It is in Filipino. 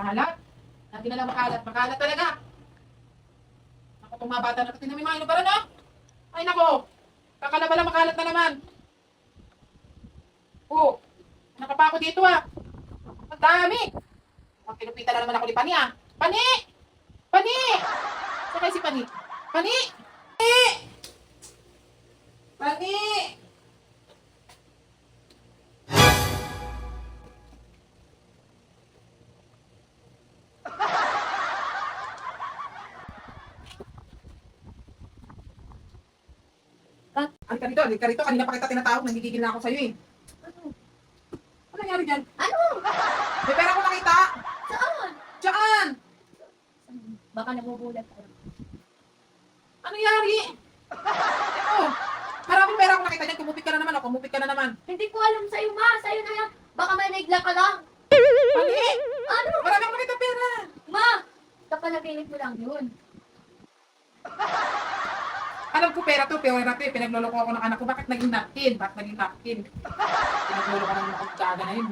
Makalat. Lagi na lang makalat. Makalat talaga. Ako, itong mga bata na ito, tinami mga inubaran, no? Ay, nako. Kakala pala makalat na naman. Oo. Nakapa ako dito, ah. Ang dami. Ang kinupitan na naman ako ni Pani, ah. Pani! Pani! Sakay si Pani. Pani! Pani! Pani! Halika rito, halika rito. Kanina pa kita tinatawag, nagigigil na ako sa'yo eh. Ano nangyari dyan? Ano? May pera ko nakita! Saan? Diyan! Baka nagugulat ka. Ano nangyari? Ito, maraming pera ko nakita dyan. Kumupit ka na naman, kumupit ka na naman. Hindi ko alam sa'yo, ma. Sa'yo na yan. Baka may naigla ka lang. Mali! Ano? Marami akong nakita pera. Ma! Kapanaginip mo lang yun. Alam ko pera to, pera to eh. Pinagloloko ako ng anak ko. Bakit naging napkin? Bakit naging napkin? Pinagloloko ng mga kagana na yun.